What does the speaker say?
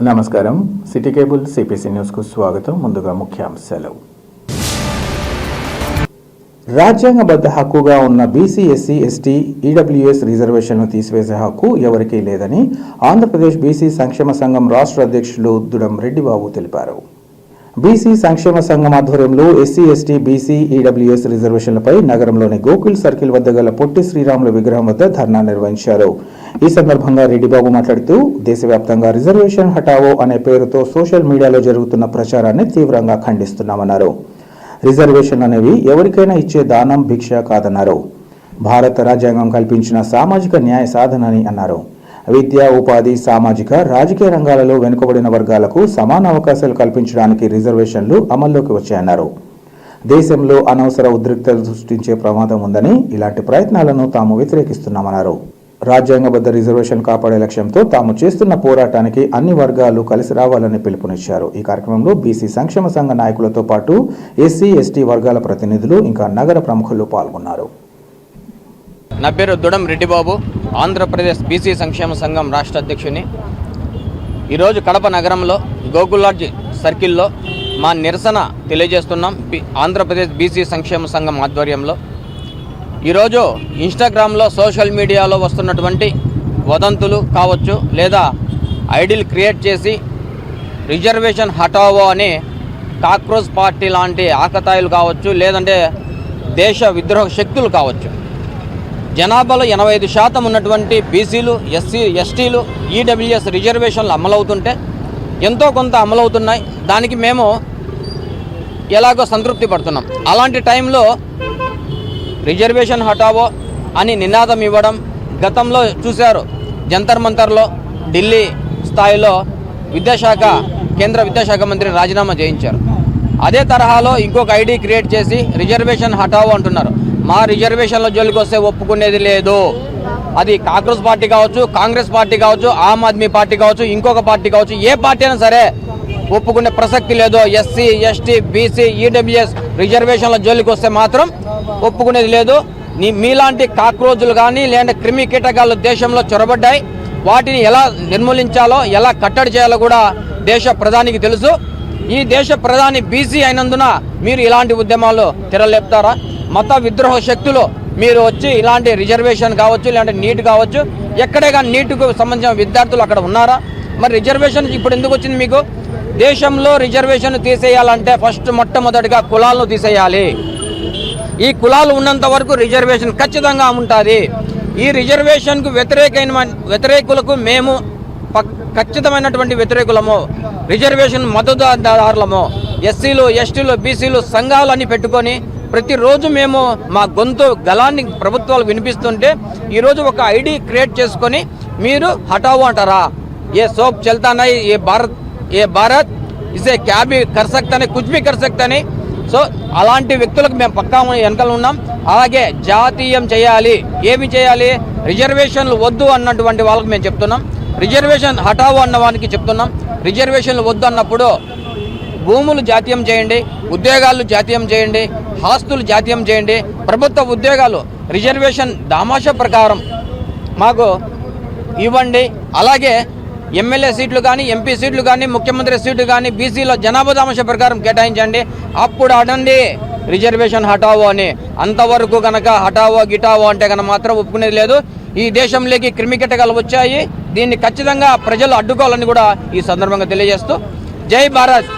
నమస్కారం. City cable CPC news కు స్వాగతం. ముందుగా ముఖ్యాంశాలు. రాజ్యాంగబద్ధ హక్కుగా ఉన్న బీసీ, ఎస్సీ, ఎస్టీ, ఈడబ్ల్యూఎస్ రిజర్వేషన్ను తీసివేసే హక్కు ఎవరికీ లేదని ఆంధ్రప్రదేశ్ బీసీ సంక్షేమ సంఘం రాష్ట్ర అధ్యక్షులు దుడం రెడ్డిబాబు తెలిపారు. బీసీ సంక్షేమ సంఘం ఆధ్వర్యంలో ఎస్సీ, ఎస్టీ, బీసీ, ఈడబ్ల్యూఎస్ రిజర్వేషన్లపై నగరంలోని గోకుల్ సర్కిల్ వద్ద గల పొట్టి శ్రీరాములు విగ్రహం వద్ద ధర్నా నిర్వహించారు. ఈ సందర్భంగా రెడ్డిబాబు మాట్లాడుతూ దేశవ్యాప్తంగా రిజర్వేషన్ హటావో అనే పేరుతో సోషల్ మీడియాలో జరుగుతున్న ప్రచారాన్ని తీవ్రంగా ఖండిస్తున్నామన్నారు. రిజర్వేషన్ అనేవి ఎవరికైనా ఇచ్చే దానం, భిక్ష కాదన్నారు. భారత రాజ్యాంగం కల్పించిన సామాజిక న్యాయ సాధన అని అన్నారు. విద్య, ఉపాధి, సామాజిక, రాజకీయ రంగాలలో వెనుకబడిన వర్గాలకు సమాన అవకాశాలు కల్పించడానికి రిజర్వేషన్లు అమల్లోకి వచ్చాయన్నారు. దేశంలో అనవసర ఉద్రిక్తతలు సృష్టించే ప్రమాదం ఉందని, ఇలాంటి ప్రయత్నాలను తాము వ్యతిరేకిస్తున్నామన్నారు. రాజ్యాంగబద్ధ రిజర్వేషన్ కాపాడే లక్ష్యంతో తాము చేస్తున్న పోరాటానికి అన్ని వర్గాలు కలిసి రావాలని పిలుపునిచ్చారు. ఈ కార్యక్రమంలో బీసీ సంక్షేమ సంఘ నాయకులతో పాటు ఎస్సీ, ఎస్టీ వర్గాల ప్రతినిధులు, ఇంకా నగర ప్రముఖులు పాల్గొన్నారు. నా పేరు దుడం రెడ్డిబాబు, ఆంధ్రప్రదేశ్ బీసీ సంక్షేమ సంఘం రాష్ట్ర అధ్యక్షుని. ఈరోజు కడప నగరంలో గోకులాడ్జ్ సర్కిల్లో మా నిరసన తెలియజేస్తున్నాం. ఆంధ్రప్రదేశ్ బీసీ సంక్షేమ సంఘం ఆధ్వర్యంలో ఈరోజు ఇన్స్టాగ్రామ్లో, సోషల్ మీడియాలో వస్తున్నటువంటి వదంతులు కావచ్చు, లేదా ఐడిల్ క్రియేట్ చేసి రిజర్వేషన్ హటావో అని కాక్రోచ్ పార్టీ లాంటి ఆకతాయిలు కావచ్చు, లేదంటే దేశ విద్రోహ శక్తులు కావచ్చు, జనాభాలో 85% ఉన్నటువంటి బీసీలు, ఎస్సీ, ఎస్టీలు, ఈడబ్ల్యూఎస్ రిజర్వేషన్లు అమలవుతుంటే ఎంతో కొంత అమలవుతున్నాయి. దానికి మేము ఎలాగో సంతృప్తి పడుతున్నాం. అలాంటి టైంలో రిజర్వేషన్ హటావో అని నినాదం ఇవ్వడం గతంలో చూశారు. జంతర్ మంతర్లో ఢిల్లీ స్థాయిలో కేంద్ర విద్యాశాఖ మంత్రి రాజీనామా చేయించారు. అదే తరహాలో ఇంకొక ఐడి క్రియేట్ చేసి రిజర్వేషన్ హటావో అంటున్నారు. మా రిజర్వేషన్ల జోలికి వస్తే ఒప్పుకునేది లేదు. అది కాంగ్రెస్ పార్టీ కావచ్చు, కాంగ్రెస్ పార్టీ కావచ్చు, ఆమ్ ఆద్మీ పార్టీ కావచ్చు, ఇంకొక పార్టీ కావచ్చు, ఏ పార్టీ అయినా సరే ఒప్పుకునే ప్రసక్తి లేదు. ఎస్సీ, ఎస్టీ, బీసీ, ఈడబ్ల్యూఎస్ రిజర్వేషన్ల జోలికి వస్తే మాత్రం ఒప్పుకునేది లేదు. మీలాంటి కాక్రోజులు కానీ లేదంటే క్రిమి కీటకాలు దేశంలో చొరబడ్డాయి. వాటిని ఎలా నిర్మూలించాలో, ఎలా కట్టడి చేయాలో కూడా దేశ ప్రధానికి తెలుసు. ఈ దేశ ప్రధాని బీసీ అయినందున మీరు ఇలాంటి ఉద్యమాలు తెరలేపుతారా? మత విద్రోహ శక్తులు మీరు వచ్చి ఇలాంటి రిజర్వేషన్ కావచ్చు, లేదంటే నీట్ కావచ్చు, ఎక్కడే కానీ నీట్కు సంబంధించిన విద్యార్థులు అక్కడ ఉన్నారా? మరి రిజర్వేషన్ ఇప్పుడు ఎందుకు వచ్చింది మీకు? దేశంలో రిజర్వేషన్ తీసేయాలంటే మొట్టమొదటిగా కులాలను తీసేయాలి. ఈ కులాలు ఉన్నంత వరకు రిజర్వేషన్ ఖచ్చితంగా ఉంటుంది. ఈ రిజర్వేషన్కు వ్యతిరేకులకు మేము ఖచ్చితమైనటువంటి వ్యతిరేకులము, రిజర్వేషన్ మద్దతుదారులము. ఎస్సీలు, ఎస్టీలు, బీసీలు సంఘాలన్నీ పెట్టుకొని ప్రతిరోజు మేము మా గలాన్ని ప్రభుత్వాలు వినిపిస్తుంటే ఈరోజు ఒక ఐడి క్రియేట్ చేసుకొని మీరు హటావో అంటారా? ఏ సోప్ చల్తానా, ఏ భారత్ ఇసే క్యాబీ కర్సక్తని, కుచ్బీ కర్సక్తని. సో అలాంటి వ్యక్తులకు మేము పక్కా వెనకాల ఉన్నాం. అలాగే జాతీయం చేయాలి. ఏమి చేయాలి? రిజర్వేషన్లు వద్దు అన్నటువంటి వాళ్ళకి మేము చెప్తున్నాం. రిజర్వేషన్ హటావో అన్న వానికి చెప్తున్నాం. రిజర్వేషన్లు వద్దు అన్నప్పుడు భూములు జాతీయం చేయండి, ఉద్యోగాలు జాతీయం చేయండి, ఆస్తులు జాతీయం చేయండి. ప్రభుత్వ ఉద్యోగాలు రిజర్వేషన్ దామాషా ప్రకారం మాకు ఇవ్వండి. అలాగే ఎమ్మెల్యే సీట్లు కానీ, ఎంపీ సీట్లు కానీ, ముఖ్యమంత్రి సీట్లు కానీ బీసీలో జనాభా దామాషా ప్రకారం కేటాయించండి. అప్పుడు అడండి రిజర్వేషన్ హటావో అని. అంతవరకు కనుక హటావో గిటావో అంటే కనుక మాత్రం ఒప్పుకునేది లేదు. ఈ దేశంలోకి క్రిమికీటకాలు వచ్చాయి. దీన్ని ఖచ్చితంగా ప్రజలు అడ్డుకోవాలని కూడా ఈ సందర్భంగా తెలియజేస్తూ జై భారత్.